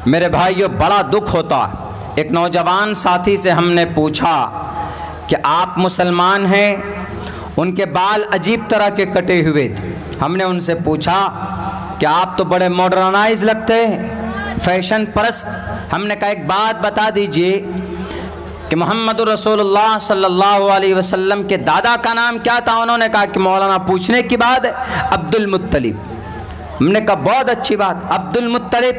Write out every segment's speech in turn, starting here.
मेरे भाइयों, बड़ा दुख होता। एक नौजवान साथी से हमने पूछा कि आप मुसलमान हैं? उनके बाल अजीब तरह के कटे हुए थे। हमने उनसे पूछा कि आप तो बड़े मॉडर्नाइज लगते हैं, फैशन परस्त। हमने कहा एक बात बता दीजिए कि मोहम्मद रसूलुल्लाह सल्लल्लाहु अलैहि वसल्लम के दादा का नाम क्या था? उन्होंने कहा कि मौलाना पूछने की बात है, अब्दुल मुत्तलिब। हमने कहा बहुत अच्छी बात, अब्दुल मुत्तलिब।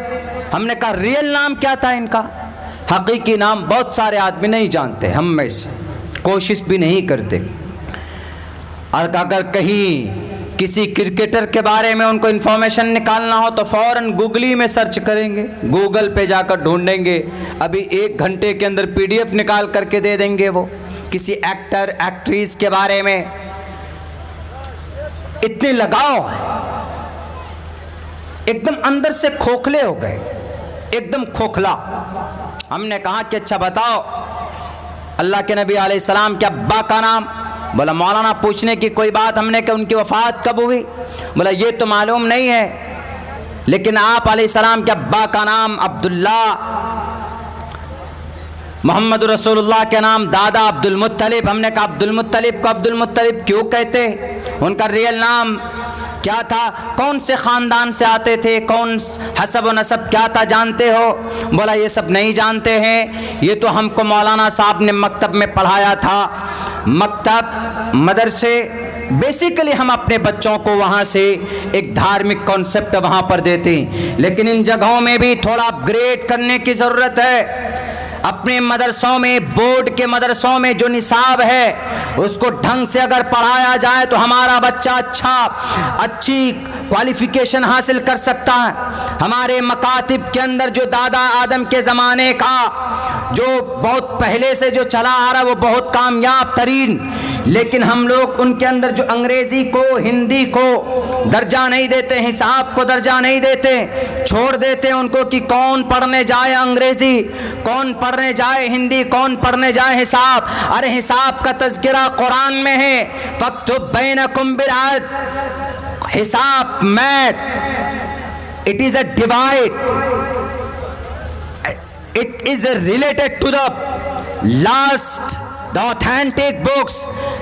हमने कहा रियल नाम क्या था इनका? हकीकी नाम बहुत सारे आदमी नहीं जानते, हम में से कोशिश भी नहीं करते। और अगर कहीं किसी क्रिकेटर के बारे में उनको इन्फॉर्मेशन निकालना हो तो फ़ौरन गूगली में सर्च करेंगे, गूगल पे जाकर ढूंढेंगे, अभी 1 घंटे के अंदर PDF निकाल करके दे देंगे। वो किसी एक्टर एक्ट्रेस के बारे में इतने लगाव है, एकदम अंदर से खोखले हो गए, एकदम खोखला। हमने कहा कि अच्छा बताओ अल्लाह के नबी अलैहिस्सलाम के अब्बा का नाम? बोला मौलाना पूछने की कोई बात। हमने कहा उनकी वफ़ात कब हुई? बोला ये तो मालूम नहीं है, लेकिन आप अलैहिस्सलाम के अब्बा का नाम अब्दुल्ला, मोहम्मद रसूलुल्लाह के नाम दादा अब्दुल मुत्तलिब। हमने कहा अब्दुल मुत्तलिब को अब्दुल मुत्तलिब क्यों कहते? उनका रियल नाम क्या था? कौन से ख़ानदान से आते थे? कौन हसब व नसब क्या था जानते हो? बोला ये सब नहीं जानते हैं, ये तो हमको मौलाना साहब ने मकतब में पढ़ाया था। मकतब मदरसे, बेसिकली हम अपने बच्चों को वहाँ से एक धार्मिक कॉन्सेप्ट वहाँ पर देते हैं, लेकिन इन जगहों में भी थोड़ा अपग्रेड करने की ज़रूरत है। अपने मदरसों में, बोर्ड के मदरसों में जो निसाब है उसको ढंग से अगर पढ़ाया जाए तो हमारा बच्चा अच्छी क्वालिफिकेशन हासिल कर सकता है। हमारे मकातिब के अंदर जो दादा आदम के ज़माने का जो बहुत पहले से जो चला आ रहा है वो बहुत कामयाब तरीन, लेकिन हम लोग उनके अंदर जो अंग्रेज़ी को, हिंदी को दर्जा नहीं देते, हिसाब को दर्जा नहीं देते, छोड़ देते उनको कि कौन पढ़ने जाए अंग्रेज़ी, कौन पढ़ने जाए हिंदी, कौन पढ़ने जाए हिसाब। अरे हिसाब का तज़किरा कुरान में है, फक्तुब बैनकुम बिल अदल। हिसाब, math, it is a divide, it is related to the last, the authentic books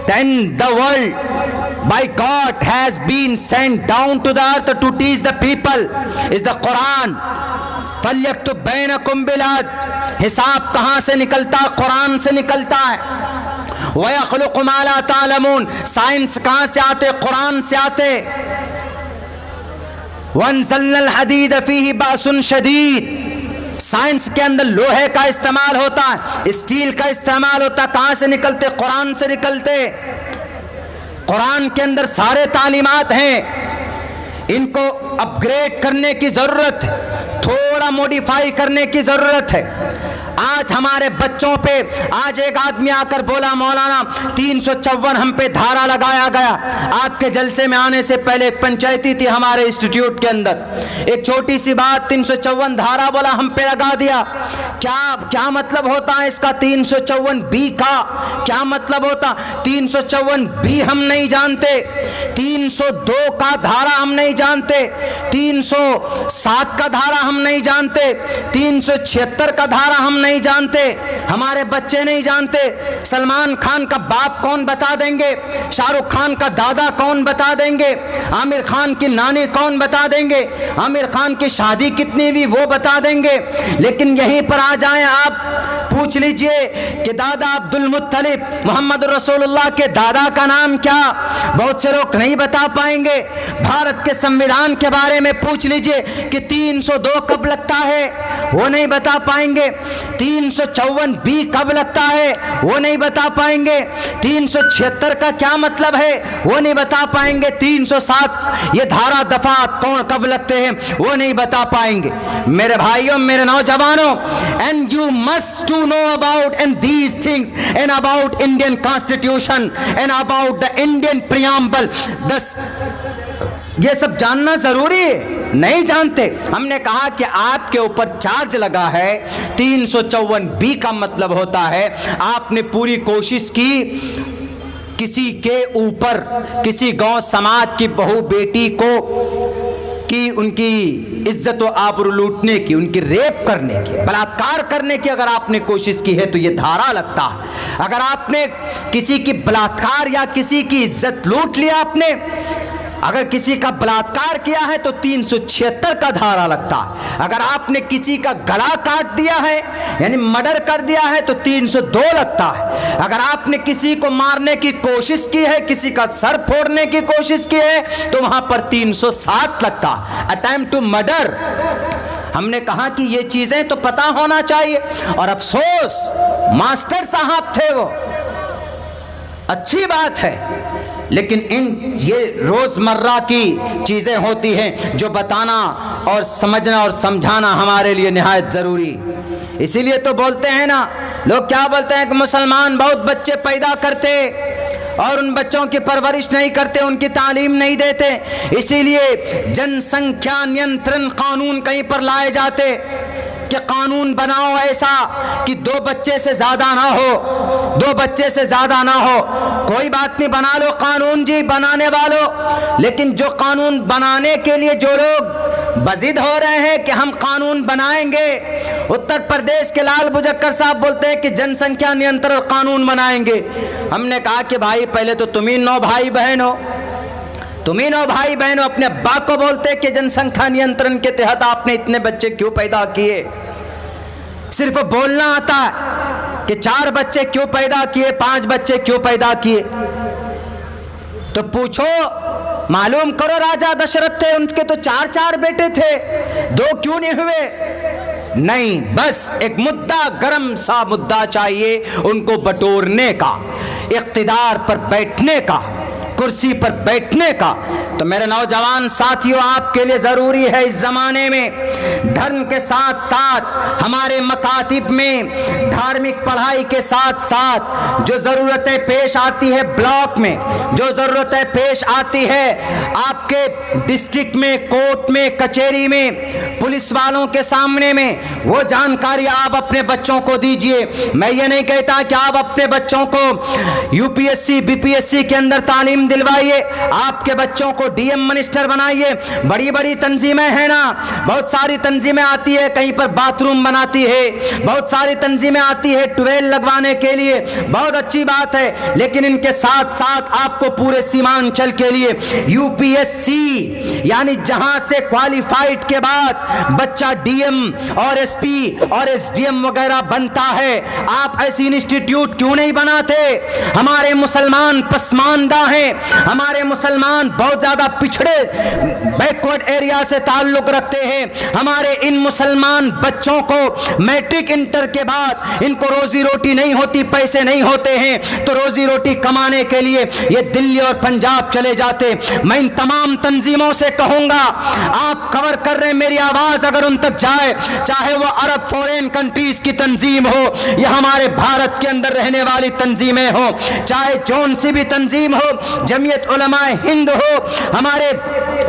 then the world by God has been sent down to the earth to teach the people is the Quran। फल्यक्तुब बैनकुम बिल अदल। हिसाब कहाँ से निकलता? कुरान से निकलता है। वयख्लुक़ु मा ला तालमून। साइंस कहाँ से आते? कुरान से आते। वअंज़लनल हदीद फ़ीही बाअसुन शदीद। साइंस के अंदर लोहे का इस्तेमाल होता है, स्टील का इस्तेमाल होता है। कहाँ से निकलते? कुरान से निकलते। कुरान के अंदर सारे तालीमात हैं, इनको अपग्रेड करने की ज़रूरत है, थोड़ा मॉडिफाई करने की ज़रूरत है। आज हमारे बच्चों पे, आज एक आदमी आकर बोला मौलाना 354 हम पे धारा लगाया गया। आपके जलसे में आने से पहले एक पंचायती थी हमारे इंस्टीट्यूट के अंदर, एक छोटी सी बात 354 धारा बोला हम पे लगा दिया। क्या मतलब होता है इसका? 354B का क्या मतलब होता? 354B हम नहीं जानते, 302 का धारा हम नहीं जानते, 307 का धारा हम नहीं जानते, 376 का धारा हम नहीं जानते, हमारे बच्चे नहीं जानते। सलमान खान का बाप कौन बता देंगे? शाहरुख खान का दादा कौन बता देंगे? आमिर खान की नानी कौन बता देंगे? आमिर खान की शादी कितनी हुई वो बता देंगे। लेकिन यहीं पर आ जाएं आप, पूछ लीजिए कि दादा अब्दुल मुत्तलिब, मोहम्मद रसूलुल्लाह के दादा का नाम क्या? बहुत से लोग नहीं बता पाएंगे। भारत के संविधान के बारे में पूछ लीजिए कि 302 कब लगता है, वो नहीं बता पाएंगे। 354B कब लगता है, वो नहीं बता पाएंगे। 376 का क्या मतलब है, वो नहीं बता पाएंगे। 307 ये धारा दफात कौन कब लगते हैं, वो नहीं बता पाएंगे। मेरे भाइयों, मेरे नौजवानों, and you must to know about and these things and about Indian Constitution and about the Indian preamble। ये सब जानना जरूरी है, नहीं जानते। हमने कहा कि आपके ऊपर चार्ज लगा है, 354B का मतलब होता है आपने पूरी कोशिश की किसी के ऊपर, किसी गांव समाज की बहू बेटी को कि उनकी इज्जत व आबरू लूटने की, उनकी रेप करने की, बलात्कार करने की अगर आपने कोशिश की है तो ये धारा लगता है। अगर आपने किसी की बलात्कार या किसी की इज्जत लूट लिया, आपने अगर किसी का बलात्कार किया है तो 376 का धारा लगता है। अगर आपने किसी का गला काट दिया है यानी मर्डर कर दिया है तो 302 लगता है। अगर आपने किसी को मारने की कोशिश की है, किसी का सर फोड़ने की कोशिश की है तो वहां पर 307 लगता, अटेम्प्ट टू मर्डर। हमने कहा कि ये चीजें तो पता होना चाहिए, और अफसोस मास्टर साहब थे वो, अच्छी बात है, लेकिन ये रोजमर्रा की चीजें होती हैं जो बताना और समझना और समझाना हमारे लिए निहायत जरूरी। इसीलिए तो बोलते हैं ना, लोग क्या बोलते हैं कि मुसलमान बहुत बच्चे पैदा करते और उन बच्चों की परवरिश नहीं करते, उनकी तालीम नहीं देते, इसीलिए जनसंख्या नियंत्रण कानून कहीं पर लाए जाते कि कानून बनाओ ऐसा कि 2 बच्चे से ज्यादा ना हो, 2 बच्चे से ज्यादा ना हो। कोई बात नहीं, बना लो कानून जी, बनाने वालों, लेकिन जो कानून बनाने के लिए जो लोग बजिद हो रहे हैं कि हम कानून बनाएंगे, उत्तर प्रदेश के लाल बुजक्कर साहब बोलते हैं कि जनसंख्या नियंत्रण कानून बनाएंगे। हमने कहा कि भाई पहले तो तुम ही 9 भाई बहन हो, तुम ही 9 भाई बहन हो, अपने बाप को बोलते कि जनसंख्या नियंत्रण के तहत आपने इतने बच्चे क्यों पैदा किए? सिर्फ बोलना आता है कि 4 बच्चे क्यों पैदा किए, 5 बच्चे क्यों पैदा किए। तो पूछो, मालूम करो, राजा दशरथ थे, उनके तो 4-4 बेटे थे, 2 क्यों नहीं हुए? नहीं, बस एक मुद्दा, गरम सा मुद्दा चाहिए उनको बटोरने का, इख्तिदार पर बैठने का, कुर्सी पर बैठने का। तो मेरे नौजवान साथियों, आपके लिए जरूरी है इस जमाने में धर्म के साथ साथ हमारे मकातिब में धार्मिक पढ़ाई के साथ साथ जो जरूरतें पेश आती है ब्लॉक में, जो जरूरतें पेश आती है आपके डिस्ट्रिक्ट में, कोर्ट में, कचहरी में, पुलिस वालों के सामने में, वो जानकारी आप अपने बच्चों को दीजिए। मैं ये नहीं कहता कि आप अपने बच्चों को यूपीएससी बीपीएससी के अंदर तालीम दिलवाइए, आपके बच्चों को डीएम मिनिस्टर बनाइए। बड़ी बड़ी तंजीमें हैं ना, बहुत सारी तंजीमें आती है, कहीं पर बाथरूम बनाती है, बहुत सारी तंजीमें आती है ट्यूबवेल लगवाने के लिए, बहुत अच्छी बात है, लेकिन इनके साथ साथ आपको पूरे सीमांचल के लिए यूपीएससी यानी जहां से क्वालिफाइड के बाद बच्चा डीएम और एसपी और एसडीएम वगैरह बनता है, आप ऐसी इंस्टीट्यूट क्यों नहीं बनाते? हमारे मुसलमान पसमानदा हैं, हमारे मुसलमान बहुत ज्यादा पिछड़े बैकवर्ड एरिया से ताल्लुक रखते हैं। हमारे इन मुसलमान बच्चों को मैट्रिक इंटर के बाद इनको रोजी रोटी नहीं होती, पैसे नहीं होते हैं, तो रोजी रोटी कमाने के लिए ये दिल्ली और पंजाब चले जाते। मैं इन तमाम तंजीमों से कहूंगा, आप कवर कर रहे हैं, मेरी आवाज अगर उन तक जाए, चाहे वो अरब फॉरेन कंट्रीज की तंजीम हो या हमारे भारत के अंदर रहने वाली तंजीमें हो, चाहे जौन सी भी तंजीम हो, जमीयत उलमाए हिंद हो, हमारे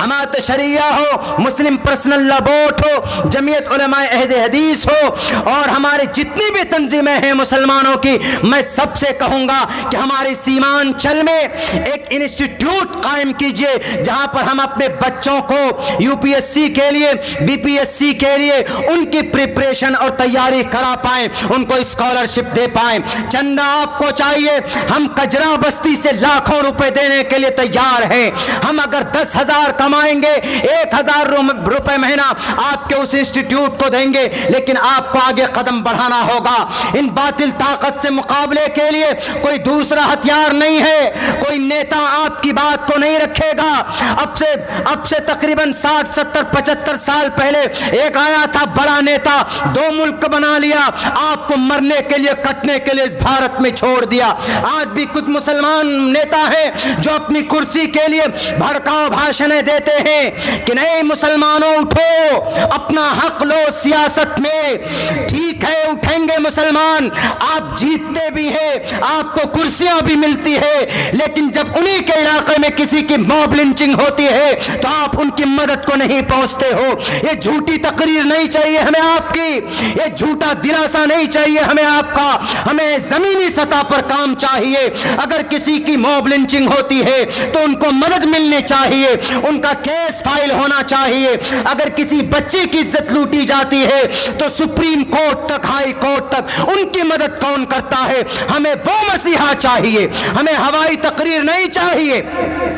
जमात शरिया हो, मुस्लिम पर्सनल लॉ बोर्ड हो, जमीयत उलमाए अहले हदीस हो, और हमारे जितनी भी तंजीमें हैं मुसलमानों की, मैं सबसे कहूंगा कि हमारे सीमांचल में एक इंस्टीट्यूट कायम कीजिए जहां पर हम अपने बच्चों को यूपीएससी के लिए, बीपीएससी के लिए उनकी प्रिपरेशन और तैयारी करा पाएं, उनको स्कॉलरशिप दे पाएं। चंदा आपको चाहिए, हम कजरा बस्ती से लाखों रुपए देने के लिए तैयार हैं। हम अगर 10,000 कमाएंगे, 1,000 रुपए महीना आपके उस इंस्टीट्यूट को देंगे, लेकिन आपको आगे कदम बढ़ाना होगा। इन बातिल ताकत से मुकाबले के लिए कोई दूसरा हथियार नहीं है, कोई नेता आपकी बात को नहीं रखेगा। अब से तकरीबन 60, 70, 75 साल पहले एक आया था बड़ा नेता, 2 मुल्क बना लिया, आपको मरने के लिए, कटने के लिए इस भारत में छोड़ दिया। आज भी कुछ मुसलमान नेता हैं जो अपनी कुर्सी के लिए भड़काऊ भाषणें देते हैं कि नहीं मुसलमानों उठो, अपना हक लो सियासत में। ठीक है, उठेंगे मुसलमान, आप जीतते भी हैं, आपको कुर्सियां भी मिलती है, लेकिन जब उन्हीं के इलाके में किसी की मॉब लिंचिंग होती है तो आप उनकी मदद को नहीं पहुंचते हो। ये झूठी तकरीर नहीं चाहिए हमें आपकी, ये झूठा दिलासा नहीं चाहिए हमें आपका। हमें जमीनी सतह पर काम चाहिए। अगर किसी की मॉब लिंचिंग होती है तो उनको मदद मिलनी चाहिए, उनका केस फाइल होना चाहिए। अगर किसी बच्चे की इज्जत लूटी जाती है तो सुप्रीम कोर्ट तक, हाई कोर्ट तक उनकी मदद कौन करता है? हमें वो मसीहा चाहिए, हमें हवाई तकरीर नहीं चाहिए।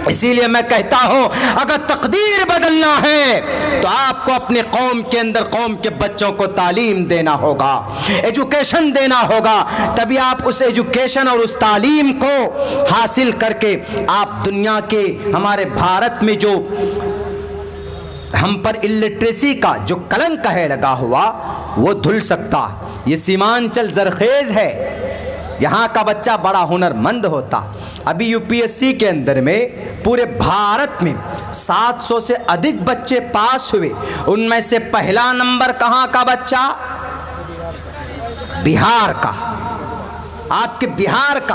इसीलिए मैं कहता हूं, अगर तकदीर बदलना है तो आपको अपने कौम के अंदर कौम के बच्चों को तालीम देना होगा, एजुकेशन देना होगा। तभी आप उस एजुकेशन और उस तालीम को हासिल करके आप दुनिया के, हमारे भारत में जो हम पर इलिटरेसी का जो कलंक है लगा हुआ, वो धुल सकता। ये सीमांचल जरखेज है, यहाँ का बच्चा बड़ा हुनरमंद होता। अभी यूपीएससी के अंदर में पूरे भारत में 700 से अधिक बच्चे पास हुए। उनमें से पहला नंबर कहाँ का बच्चा? बिहार का। आपके बिहार का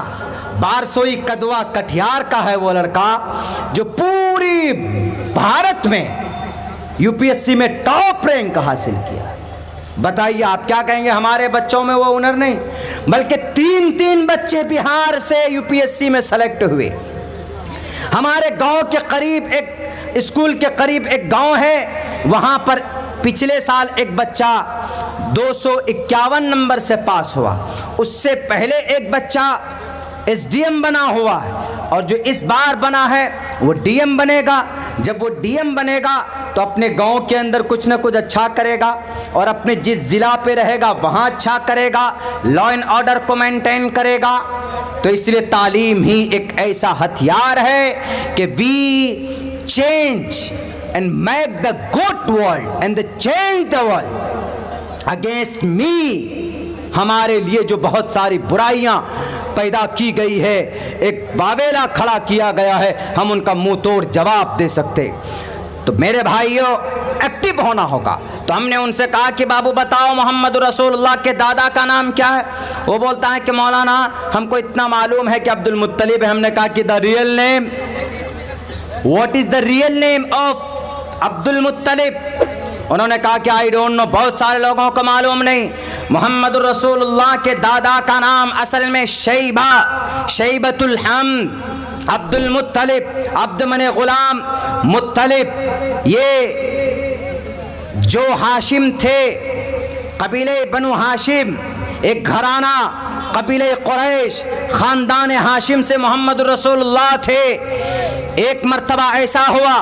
बारसोई कदवा कटिहार का है वो लड़का जो पूरी भारत में यूपीएससी में टॉप रैंक हासिल किया। बताइए आप क्या कहेंगे? हमारे बच्चों में वो हुनर नहीं, बल्कि 3-3 बच्चे बिहार से यूपीएससी में सेलेक्ट हुए। हमारे गांव के करीब एक स्कूल के करीब एक गांव है, वहां पर पिछले साल एक बच्चा 251 नंबर से पास हुआ। उससे पहले एक बच्चा एसडीएम बना हुआ है, और जो इस बार बना है वो डीएम बनेगा। जब वो डीएम बनेगा तो अपने गांव के अंदर कुछ ना कुछ अच्छा करेगा, और अपने जिस जिला पे रहेगा वहाँ अच्छा करेगा, लॉ एंड ऑर्डर को मेंटेन करेगा। तो इसलिए तालीम ही एक ऐसा हथियार है कि we change and make the good world and the change the world against me. हमारे लिए जो बहुत सारी बुराइयां पैदा की गई है, एक बावेला खड़ा किया गया है, हम उनका मुंह तोड़ जवाब दे सकते। तो मेरे भाइयों, एक्टिव होना होगा। तो हमने उनसे कहा कि बाबू बताओ मोहम्मद रसूलुल्लाह के दादा का नाम क्या है? वो बोलता है कि मौलाना हमको इतना मालूम है कि अब्दुल मुत्तलिब है। हमने कहा कि the real name, what is the real name of Abdul मुत्तलिब? उन्होंने कहा कि आई डोंट नो, बहुत सारे लोगों को मालूम नहीं। मोहम्मद रसूलुल्लाह के दादा का नाम असल में शैबा, शैबतुल हम्द, अब्दुल मुत्तलिब, अब्द मने गुलाम मुत्तलिब। ये जो हाशिम थे, कबीले बनु हाशिम, एक घराना कबीले कुरैश, खानदान हाशिम से मोहम्मद रसूलुल्लाह थे। एक मर्तबा ऐसा हुआ,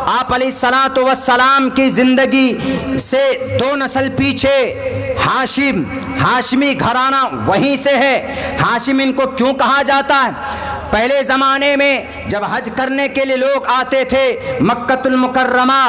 आप अलैहिस्सलातु वस्सलाम की जिंदगी से 2 नस्ल पीछे हाशिम, हाशमी घराना वहीं से है। हाशिम इनको क्यों कहा जाता है? पहले ज़माने में जब हज करने के लिए लोग आते थे मक्कतुल मुकर्रमा,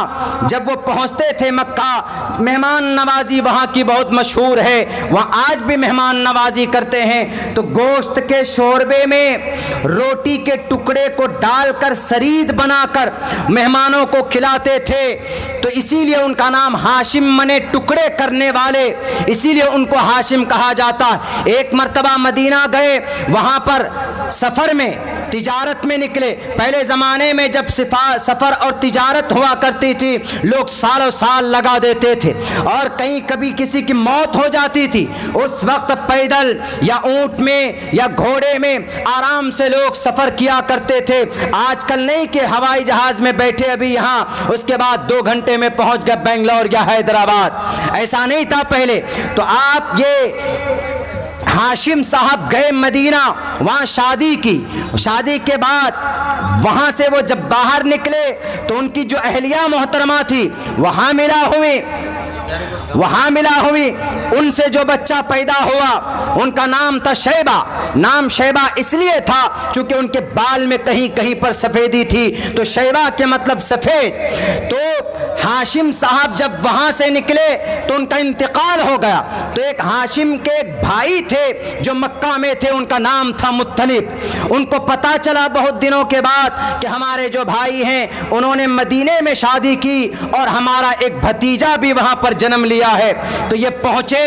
जब वो पहुँचते थे मक्का, मेहमान नवाजी वहाँ की बहुत मशहूर है, वहाँ आज भी मेहमान नवाजी करते हैं। तो गोश्त के शोरबे में रोटी के टुकड़े को डालकर सरीद बनाकर मेहमानों को खिलाते थे। तो इसीलिए उनका नाम हाशिम मने टुकड़े करने वाले, इसीलिए उनको हाशिम कहा जाता है। एक मर्तबा मदीना गए, वहाँ पर सफ़र में तिजारत में निकले। पहले ज़माने में जब सफ़र और तिजारत हुआ करती थी, लोग सालों साल लगा देते थे, और कहीं कभी किसी की मौत हो जाती थी, उस वक्त पैदल या ऊँट में या घोड़े में आराम से लोग सफ़र किया करते थे। आजकल नहीं कि हवाई जहाज़ में बैठे अभी यहाँ, उसके बाद 2 घंटे में पहुँच गए बेंगलोर या हैदराबाद, ऐसा नहीं था पहले। तो आप ये हाशिम साहब गए मदीना, वहाँ शादी की। शादी के बाद वहाँ से वो जब बाहर निकले तो उनकी जो अहलिया मोहतरमा थी वहाँ मिला हुई, उनसे जो बच्चा पैदा हुआ उनका नाम था शैबा। नाम शैबा इसलिए था क्योंकि उनके बाल में कहीं कहीं पर सफ़ेदी थी, तो शैबा के मतलब सफ़ेद। तो हाशिम साहब जब वहाँ से निकले तो उनका इंतकाल हो गया। तो एक हाशिम के एक भाई थे जो मक्का में थे, उनका नाम था मुत्तलिब। उनको पता चला बहुत दिनों के बाद कि हमारे जो भाई हैं उन्होंने मदीने में शादी की और हमारा एक भतीजा भी वहाँ पर जन्म लिया है। तो ये पहुँचे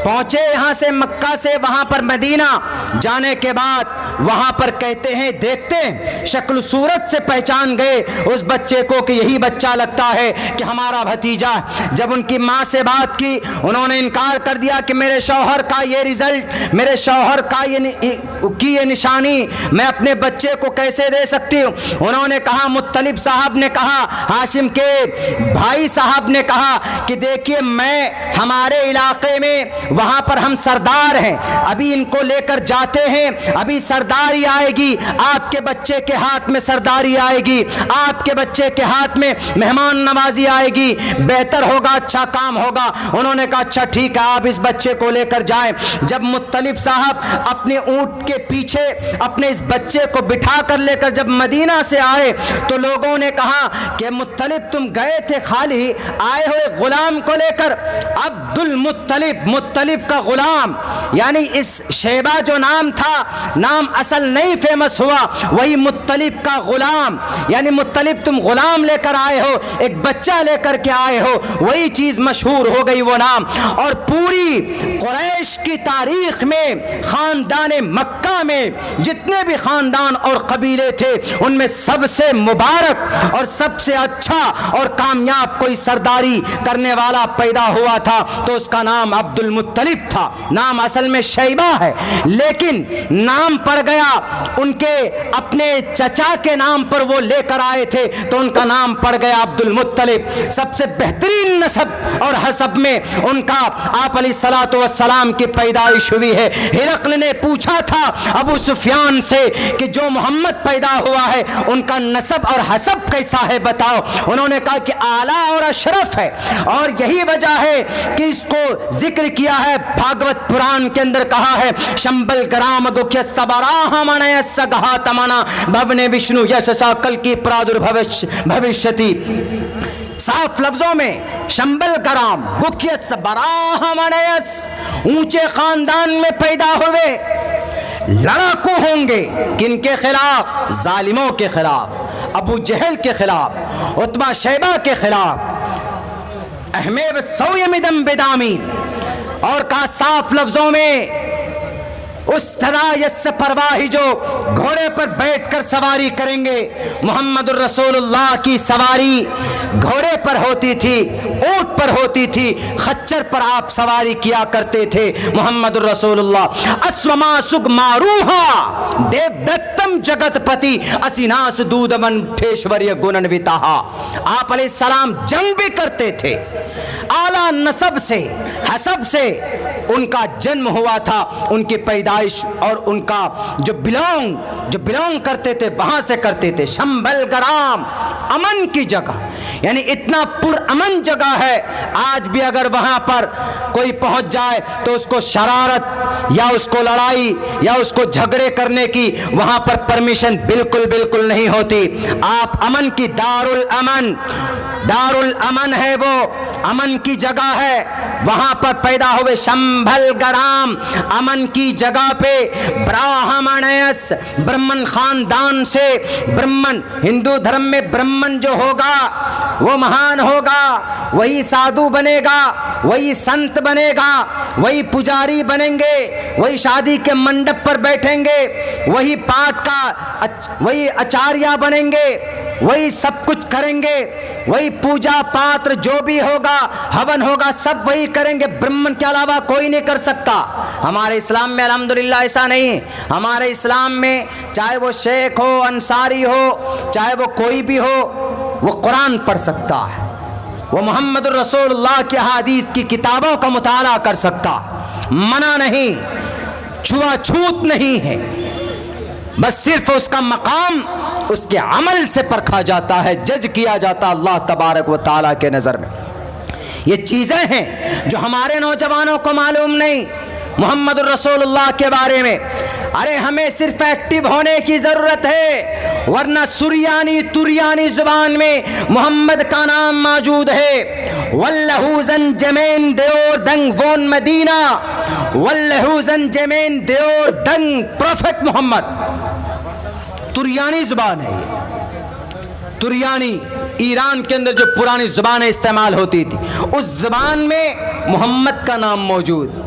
यहाँ से, मक्का से वहाँ पर मदीना जाने के बाद वहां पर कहते हैं, देखते हैं, शक्ल सूरत से पहचान गए उस बच्चे को कि यही बच्चा लगता है कि हमारा भतीजा। जब उनकी माँ से बात की, उन्होंने इनकार कर दिया कि मेरे शौहर का ये रिजल्ट, मेरे शौहर का ये निशानी मैं अपने बच्चे को कैसे दे सकती हूँ। उन्होंने कहा, मुत्तलिब साहब ने कहा, हाशिम के भाई साहब ने कहा कि देखिए, मैं हमारे इलाके में वहां पर हम सरदार हैं, अभी इनको लेकर जाते हैं, अभी सरदारी आएगी, आपके बच्चे के हाथ में सरदारी आएगी, आपके बच्चे के हाथ में मेहमान नवाजी आएगी, बेहतर होगा, अच्छा काम होगा। उन्होंने कहा अच्छा ठीक है, आप इस बच्चे को लेकर जाएं। जब मुत्तलिब साहब अपने ऊंट के पीछे अपने इस बच्चे को बिठा कर लेकर जब मदीना से आए तो लोगों ने कहा कि मुत्तलिब तुम गए थे खाली, आए हुए गुलाम को लेकर। अब्दुल मुत्तलिब, मुत्तलिब का गुलाम, यानी इस शेबा जो नाम था, नाम असल नहीं फेमस हुआ, वही मुत्तलिब का गुलाम, यानी मुत्तलिब तुम गुलाम लेकर आए हो, एक बच्चा लेकर के आए हो, वही चीज मशहूर हो गई वो नाम। और पूरी कुरैश की तारीख में, खानदान मक्का में जितने भी खानदान और कबीले थे, उनमें सबसे मुबारक और सबसे अच्छा और कामयाब कोई सरदारी करने वाला पैदा हुआ था तो उसका नाम अब्दुल मुत्तलिब था। नाम असल में शैबा है, लेकिन नाम पड़ गया उनके अपने चचा के नाम पर वो लेकर आए थे तो उनका नाम पड़ गया अब्दुल मुत्तलिब। सबसे बेहतरीन नसब और हसब में उनका आप अलैहिस्सलातु वस्सलाम की पैदाइश हुई है। हिरक़्ल ने पूछा था अबू सुफियान से कि जो मोहम्मद पैदा हुआ है उनका नसब और हसब कैसा है बताओ। उन्होंने कहा कि आला और अशरफ है, और यही वजह है कि इसको जिक्र किया है भागवत पुराण के अंदर, कहा है शंबल ग्राम गुख्य सबराह मनय सगहा तमना भवने विष्णु यशसा कल की प्रादुर्भविष्यति। साफ लफ्जों में शंबल ग्राम गुख्य सबराह मनयस, ऊंचे खानदान में पैदा हुए, लड़ाकू होंगे किनके खिलाफ? जालिमों के खिलाफ, अबू जहल के खिलाफ, उतबा शैबा के खिलाफ, अहमेब सौयमिदम बेदामी। और कहा साफ लफ्जों में उस तरह यस्स परवाही जो घोड़े पर बैठकर सवारी करेंगे, मोहम्मदुर रसूलुल्लाह की सवारी घोड़े पर होती थी, ऊंट पर होती थी, खच्चर पर आप सवारी किया करते थे मोहम्मदुर रसूलुल्लाह। अस्वमा सुग मारूहा देवदत्तम जगतपति असिनास दूदमन ठेश्वर्य गुणन्विताहा। आप अलैहिस्सलाम जंग भी करते थे, आला नसब से, हसब से उनका जन्म हुआ था, उनकी पैदाइश और उनका जो बिलोंग करते थे वहां से करते थे। शंबल ग्राम, अमन की जगह, यानी इतना पुरअमन जगह है। आज भी अगर वहां पर कोई पहुंच जाए तो उसको शरारत या उसको लड़ाई या उसको झगड़े करने की वहां पर परमिशन बिल्कुल नहीं होती। आप अमन की दारुल अमन है, वो अमन की जगह है, वहां पर पैदा हुए शंभल ग्राम, अमन की जगह पे ब्राह्मणयस, ब्राह्मण खानदान से, ब्राह्मण हिंदू धर्म में ब्राह्मण जो होगा वो महान होगा, वही साधु बनेगा, वही संत बनेगा, वही पुजारी बनेंगे, वही शादी के मंडप पर बैठेंगे, वही पाठ का वही आचार्य बनेंगे, वही सब कुछ करेंगे, वही पूजा पात्र जो भी होगा, हवन होगा, सब वही करेंगे। ब्राह्मण के अलावा कोई नहीं कर सकता। हमारे इस्लाम में अल्हम्दुलिल्लाह ऐसा नहीं। हमारे इस्लाम में चाहे वो शेख हो, अंसारी हो, चाहे वो कोई भी हो, वो कुरान पढ़ सकता है, वो मोहम्मद रसूलुल्लाह की हदीस की किताबों का मुताला कर सकता। मना नहीं, छुआछूत नहीं है, बस सिर्फ उसका मकाम उसके अमल से परखा जाता है, जज किया जाता अल्लाह तबारक व तआला के नज़र में। ये चीज़ें हैं जो हमारे नौजवानों को मालूम नहीं मोहम्मद रसूलुल्लाह के बारे में। अरे हमें सिर्फ एक्टिव होने की ज़रूरत है, वरना सुरियानी तुरियानी ज़ुबान में मोहम्मद का नाम मौजूद है। वल्लहूज़न जमेन देओर दंग वोन मदीना, वल्लहूज़न जमेन देओर दंग प्रोफेट मोहम्मद। तुरियानी ज़ुबान है ये। तुरियानी ईरान के अंदर जो पुरानी ज़ुबानें इस्तेमाल होती थी, उस ज़ुबान में मोहम्मद का नाम मौजूद।